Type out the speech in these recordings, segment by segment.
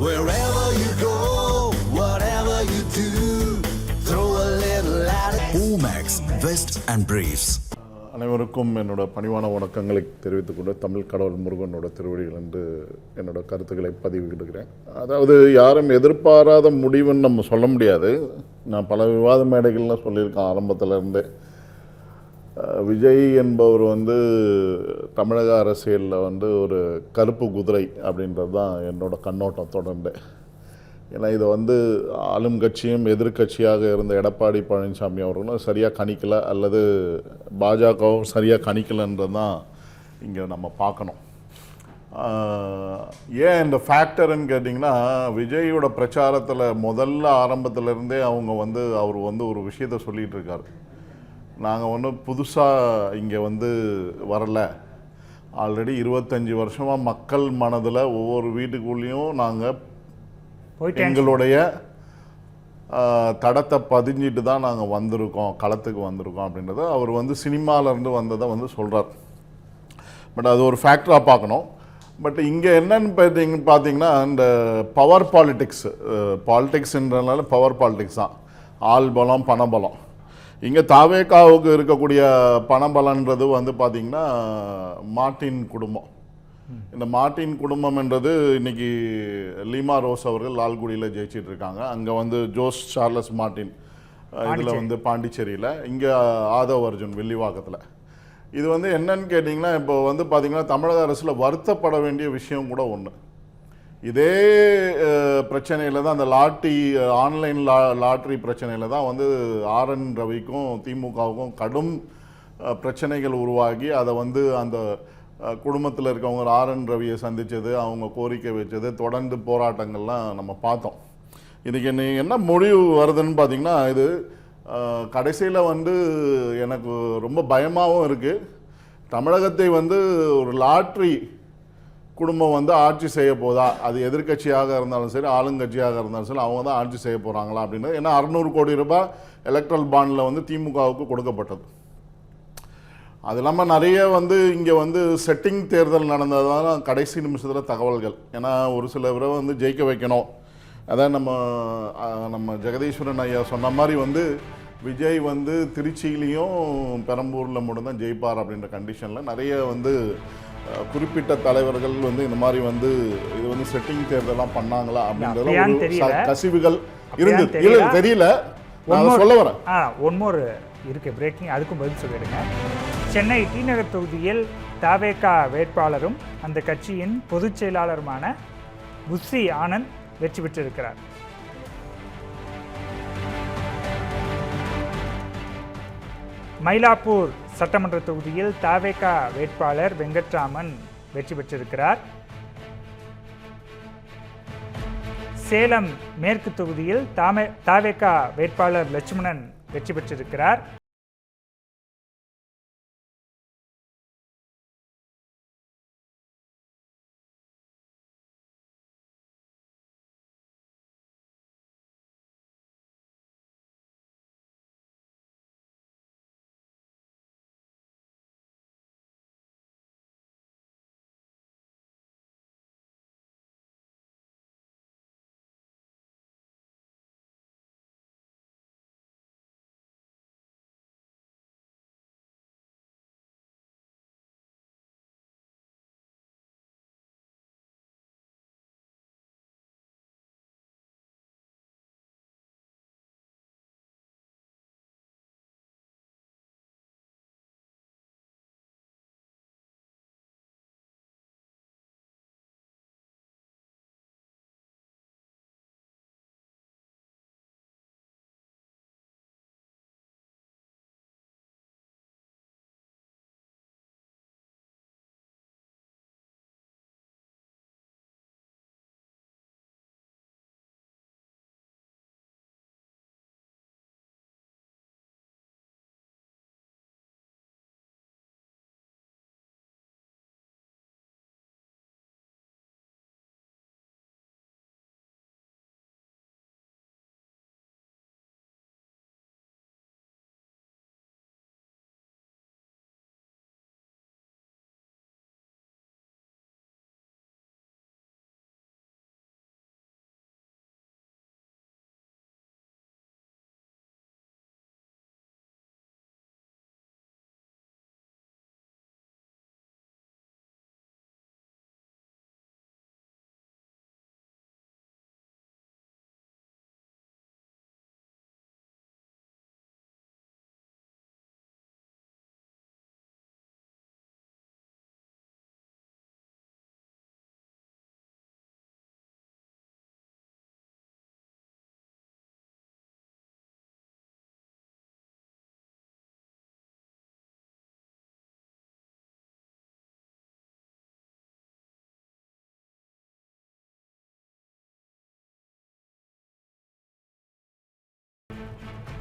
Wherever you go, whatever you do, throw a little at it. Omax, Vest and Briefs. அனைவருக்கும் என்னோட பணிவான வணக்கங்களை தெரிவித்துக்கொண்டு தமிழ் கடவுள் முருகனோட திருவடிகள் என்று என்னோட கருத்துக்களை பதிவிடுகிறேன். அதாவது யாரும் எதிர்பாராத முடிவுன்னு நம்ம சொல்ல முடியாது. நான் பல விவாத மேடைகள்லாம் சொல்லியிருக்கேன் ஆரம்பத்திலேருந்தே. விஜய் என்பவர் தமிழக அரசியலில் ஒரு கருப்பு குதிரை அப்படின்றது தான் என்னோட கண்ணோட்டம் தொடர்ந்து. ஏன்னா இதை ஆளும் கட்சியும் எதிர்கட்சியாக இருந்த எடப்பாடி பழனிசாமி அவர்களும் சரியாக கணிக்கலை, அல்லது பாஜகவும் சரியாக கணிக்கலைன்றது தான் இங்கே நம்ம பார்க்கணும். ஏன் இந்த ஃபேக்டர்ன்னு கேட்டிங்கன்னா, விஜயோட பிரச்சாரத்தில் முதல்ல ஆரம்பத்திலேருந்தே அவர் ஒரு விஷயத்தை சொல்லிகிட்டு இருக்கார். நாங்கள் புதுசாக இங்கே வரலை, ஆல்ரெடி 25 வருஷமாக மக்கள் மனதில் ஒவ்வொரு வீட்டுக்குள்ளேயும் நாங்கள் எங்களுடைய தடத்தை பதிஞ்சிட்டு தான் நாங்கள் வந்திருக்கோம், களத்துக்கு வந்திருக்கோம் அப்படின்றத அவர் சினிமாவிலேருந்து வந்ததை சொல்கிறார். பட் அது ஒரு ஃபேக்டராக பார்க்கணும். பட் இங்கே என்னன்னு பார்த்தீங்கன்னா இந்த பவர் பாலிட்டிக்ஸ்ன்றதுனால பவர் பாலிட்டிக்ஸ் தான், ஆள் பலம் பணபலம். இங்கே தாவேகாவுக்கு இருக்கக்கூடிய பணபலன்றது பார்த்திங்கன்னா மார்ட்டின் குடும்பம். இந்த மார்ட்டின் குடும்பம் என்றது இன்றைக்கி லீமா ரோஸ் அவர்கள் லால்குடியில் ஜெயிச்சிட்டு இருக்காங்க. அங்கே ஜோஸ் சார்லஸ் மார்ட்டின் இதில் பாண்டிச்சேரியில், இங்கே ஆதவ் அர்ஜுன் வில்லிவாக்கத்தில். இது என்னன்னு கேட்டிங்கன்னா, இப்போ பார்த்திங்கன்னா தமிழக அரசில் வருத்தப்பட வேண்டிய விஷயம் கூட ஒன்று. இதே பிரச்சனையில் தான் அந்த ஆன்லைன் லாட்ரி பிரச்சனையில் தான் ஆர்என் ரவிக்கும் திமுகவுக்கும் கடும் பிரச்சனைகள் உருவாகி அதை அந்த குடும்பத்தில் இருக்கவங்க ஆர்என் ரவியை சந்தித்தது, அவங்க கோரிக்கை வச்சது, தொடர்ந்து போராட்டங்கள்லாம் நம்ம பார்த்தோம். இதுக்கு என்ன முடிவு வருதுன்னு பார்த்திங்கன்னா, இது கடைசியில் எனக்கு ரொம்ப பயமாகவும் இருக்குது. தமிழகத்தை ஒரு லாட்ரி குடும்பம் ஆட்சி செய்ய போதா, அது எதிர்கட்சியாக இருந்தாலும் சரி ஆளுங்கட்சியாக இருந்தாலும் சரி அவங்க தான் ஆட்சி செய்ய போகிறாங்களா அப்படின்னு. ஏன்னா 600 கோடி ரூபாய் எலக்ட்ரல் பாண்டில் திமுகவுக்கு கொடுக்கப்பட்டது. அது இல்லாமல் நிறைய இங்கே செட்டிங் தேர்தல் நடந்ததான் கடைசி நிமிஷத்தில் தகவல்கள். ஏன்னா ஒரு சில பேரை ஜெயிக்க வைக்கணும். அதான் நம்ம ஜெகதீஸ்வரன் ஐயா சொன்ன மாதிரி விஜய் திருச்சியிலையும் பெரம்பூரில் மட்டும்தான் ஜெயிப்பார் அப்படின்ற கண்டிஷனில் நிறைய குறிப்பிட்ட தலைவர்கள் இந்த மாதிரி இது செட்டிங் தேர்தலாம் பண்ணாங்களா அப்படின்றத கசிவுகள் இருந்தது. இல்லை தெரியல, நான் சொல்ல வரேன். ஒன்மோர் இருக்கு பிரேக்கிங், அதுக்கும் பதில் சொல்லிடுங்க. சென்னை டி நகர் தொகுதியில் தாவேகா வேட்பாளரும் அந்த கட்சியின் பொதுச் செயலாளருமான புஸ்ஸி ஆனந்த் வெற்றி பெற்றிருக்கிறார். மயிலாப்பூர் சட்டமன்ற தொகுதியில் தாவேகா வேட்பாளர் வெங்கட்ராமன் வெற்றி பெற்றிருக்கிறார். சேலம் மேற்கு தொகுதியில் தாவேகா வேட்பாளர் லட்சுமணன் வெற்றி பெற்றிருக்கிறார்.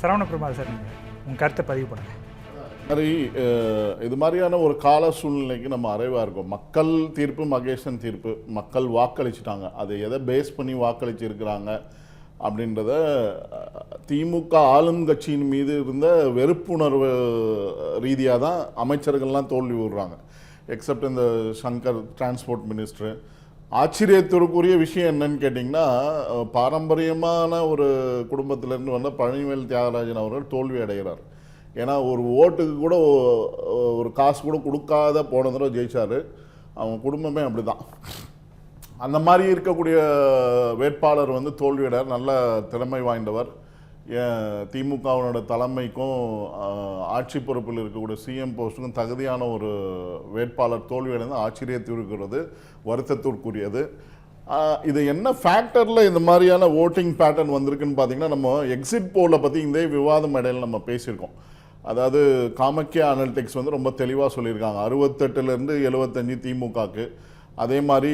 சரவணபெருமாள் சார், நீங்கள் உங்கள் கருத்தை பதிவு பண்ணுங்கள். மாதிரி இது மாதிரியான ஒரு கால சூழ்நிலைக்கு நம்ம அறைவாக இருக்கோம். மக்கள் தீர்ப்பு, மகேசன் தீர்ப்பு, மக்கள் வாக்களிச்சிட்டாங்க. அதை எதை பேஸ் பண்ணி வாக்களிச்சு இருக்கிறாங்க அப்படின்றத திமுக ஆளும் கட்சியின் மீது இருந்த வெறுப்புணர்வு ரீதியாக தான் அமைச்சர்கள்லாம் தோல்வி விடுறாங்க. எக்ஸப்ட் இந்த சங்கர் டிரான்ஸ்போர்ட் மினிஸ்டர். ஆச்சரியத்திற்குரிய விஷயம் என்னன்னு கேட்டிங்கன்னா, பாரம்பரியமான ஒரு குடும்பத்திலேருந்து வந்த பழனிவேல் தியாகராஜன் அவர்கள் தோல்வி அடைகிறார். ஏன்னா ஒரு ஓட்டுக்கு கூட ஒரு காசு கூட கொடுக்காத போன தடவை ஜெயிச்சார். அவங்க குடும்பமே அப்படி தான். அந்த மாதிரி இருக்கக்கூடிய வேட்பாளர் வந்து தோல்வியடையார். நல்ல திறமை வாய்ந்தவர். திமுகவினோட தலைமைக்கும் ஆட்சி பொறுப்பில் இருக்கக்கூடிய சிஎம் போஸ்ட்டுக்கும் தகுதியான ஒரு வேட்பாளர் தோல்வியடைந்து ஆச்சரியத்திற்குரியது, வருத்தத்திற்குரியது. இது என்ன ஃபேக்டரில் இந்த மாதிரியான ஓட்டிங் பேட்டர்ன் வந்திருக்குன்னு பார்த்தீங்கன்னா, நம்ம எக்ஸிட் போலை பற்றி இந்த விவாதம் இடையில் நம்ம பேசியிருக்கோம். அதாவது காமக்கியா அனலிட்டிக்ஸ் வந்து ரொம்ப தெளிவாக சொல்லியிருக்காங்க. 68லேருந்து 75 திமுகக்கு, அதே மாதிரி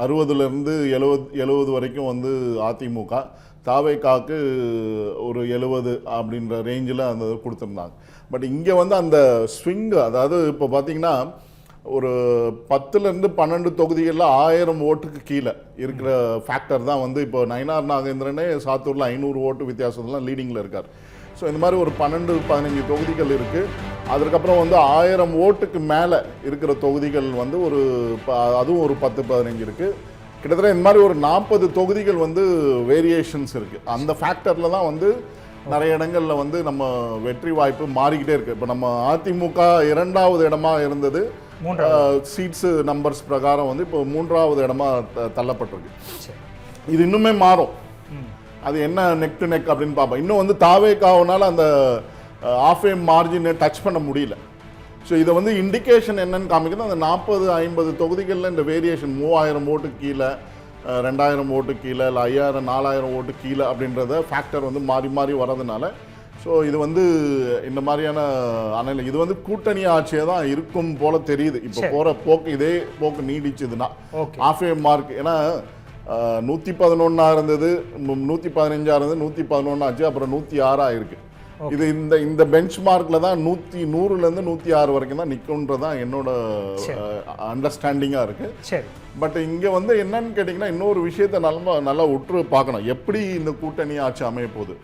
60லேருந்து 70 வரைக்கும் வந்து அதிமுக, தாவேகாக்கு ஒரு 70 அப்படின்ற ரேஞ்சில் அந்த கொடுத்துருந்தாங்க. பட் இங்கே வந்து அந்த ஸ்விங்கு, அதாவது இப்போ பார்த்தீங்கன்னா ஒரு 10லேருந்து 12 தொகுதிகளில் 1000 ஓட்டுக்கு கீழே இருக்கிற ஃபேக்டர் தான் வந்து இப்போ நயினார் நாகேந்திரனே சாத்தூரில் 500 ஓட்டு வித்தியாசத்துலாம் லீடிங்கில் இருக்கார். ஸோ இந்த மாதிரி ஒரு 12-15 தொகுதிகள் இருக்குது. அதுக்கப்புறம் வந்து 1000 ஓட்டுக்கு மேலே இருக்கிற தொகுதிகள் வந்து ஒரு அதுவும் ஒரு 10-15 இருக்குது. கிட்டத்தட்ட இந்த மாதிரி ஒரு 40 தொகுதிகள் வந்து வேரியேஷன்ஸ் இருக்குது. அந்த ஃபேக்டரில் தான் வந்து நிறைய இடங்களில் வந்து நம்ம வெற்றி வாய்ப்பு மாறிக்கிட்டே இருக்குது. இப்போ நம்ம அதிமுக 2வது இடமா இருந்தது, சீட்ஸு நம்பர்ஸ் பிரகாரம் வந்து இப்போ 3வது இடமா தள்ளப்பட்டிருக்கு. இது இன்னுமே மாறும். அது என்ன நெக் டு நெக் அப்படின்னு பார்ப்போம். இன்னும் வந்து தாவேகாவனால அந்த ஆஃப் ஏ மார்ஜினை டச் பண்ண முடியல. ஸோ இதை வந்து இண்டிகேஷன் என்னன்னு காமிக்கிறது, அந்த 40-50 தொகுதிகளில் இந்த வேரியேஷன் 3000 ஓட்டு கீழே, 2000 ஓட்டு கீழே, இல்லை 5000-4000 ஓட்டு கீழே அப்படின்றத ஃபேக்டர் வந்து மாறி மாறி வர்றதுனால, ஸோ இது வந்து இந்த மாதிரியான இது வந்து கூட்டணி ஆட்சியை தான் இருக்கும் போல தெரியுது. இப்போ போகிற போக்கு இதே போக்கு நீடிச்சதுன்னா ஆஃப் ஏ மார்க். ஏன்னா 111 இருந்தது, 115 இருந்தது, 111 ஆச்சு, அப்புறம் 106 ஆயிருக்கு. இது இந்த பெஞ்ச் மார்க்கில் தான் 100லேருந்து 106 வரைக்கும் தான் நிற்கும்ன்றதான் என்னோட அண்டர்ஸ்டாண்டிங்காக இருக்குது. பட் இங்கே வந்து என்னன்னு கேட்டிங்கன்னா, இன்னொரு விஷயத்தை நல்லா உற்று பார்க்கணும். எப்படி இந்த கூட்டணி ஆட்சி அமைய போகுது.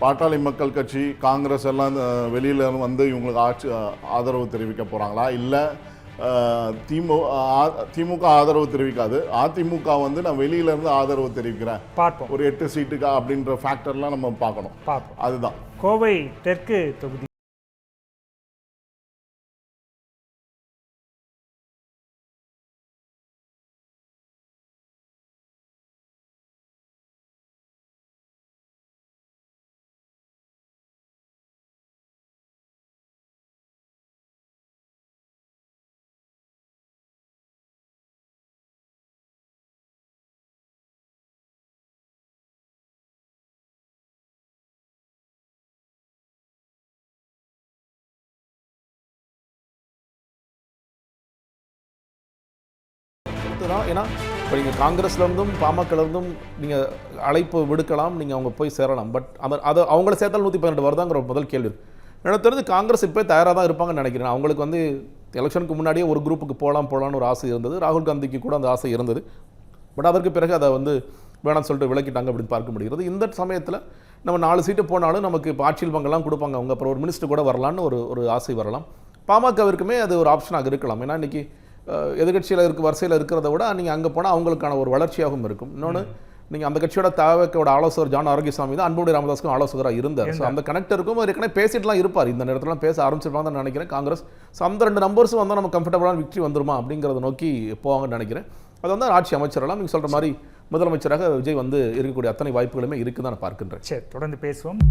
பாட்டாளி மக்கள் கட்சி, காங்கிரஸ் எல்லாம் வெளியில் வந்து இவங்களுக்கு ஆட்சி ஆதரவு தெரிவிக்க போகிறாங்களா, இல்லை திமுக ஆதரவு தெரிவிக்காது, அதிமுக வந்து நான் வெளியிலேருந்து ஆதரவு தெரிவிக்கிறேன் பார்ப்போம் ஒரு 8 சீட்டுக்கா அப்படின்ற ஃபேக்டர்லாம் நம்ம பார்க்கணும். அதுதான் கோவை தெற்கு தொகுதி. தான். ஏன்னா இப்போ நீங்கள் காங்கிரஸ்லேருந்தும் பாமகலேருந்தும் நீங்கள் அழைப்பு விடுக்கலாம், நீங்கள் அவங்க போய் சேரலாம். பட் அதை அவங்கள சேர்த்தால் 112 வருதாங்கிற முதல் கேள்வி. எனக்கு தெரிஞ்சு காங்கிரஸ் இப்போ தயாராக தான் இருப்பாங்கன்னு நினைக்கிறேன். அவங்களுக்கு வந்து எலெக்ஷனுக்கு முன்னாடியே ஒரு குரூப்புக்கு போகலான்னு ஒரு ஆசை இருந்தது. ராகுல் காந்திக்கு கூட அந்த ஆசை இருந்தது. பட் அதற்கு பிறகு அதை வந்து வேணாம்னு சொல்லிட்டு விளக்கிட்டாங்க அப்படின்னு பார்க்க முடிகிறது. இந்த சமயத்தில் நம்ம 4 சீட்டு போனாலும் நமக்கு இப்போ ஆட்சியில் பங்கெல்லாம் கொடுப்பாங்க, அவங்க அப்புறம் ஒரு மினிஸ்டர் கூட வரலான்னு ஒரு ஆசை வரலாம். பாமகவிற்குமே அது ஒரு ஆப்ஷனாக இருக்கலாம். ஏன்னா இன்றைக்கி எதிர்கட்சியில் வரிசையில் இருக்கிறத விட நீங்கள் அங்கே போனால் அவங்களுக்கான ஒரு வளர்ச்சியாகவும் இருக்கும். இன்னொன்று, நீங்கள் அந்த கட்சியோட தாவேக்கோட ஆலோசகர் ஜான் ஆரோக்கியசாமி தான் அன்புடைய ராமதாஸுக்கும் ஆலோசகராக இருந்தார். ஸோ அந்த கனெக்டருக்கும் ஏற்கனவே பேசிட்டுலாம் இருப்பார். இந்த நேரத்துலாம் பேச ஆரம்பிச்சிருப்பாங்க தான் நினைக்கிறேன் காங்கிரஸ். ஸோ அந்த 2 நம்பர்ஸும் வந்தால் நம்ம கம்ஃபர்டபுளான விக்ட்ரி வந்துருமா அப்படிங்கிறத நோக்கி போவாங்கன்னு நினைக்கிறேன். அது வந்து ஆட்சி அமைச்சரெல்லாம் நீங்கள் சொல்கிற மாதிரி முதலமைச்சராக விஜய் வந்து இருக்கக்கூடிய அத்தனை வாய்ப்புகளுமே இருக்குன்னு நான் பார்க்கின்றேன். சரி, தொடர்ந்து பேசுவோம்.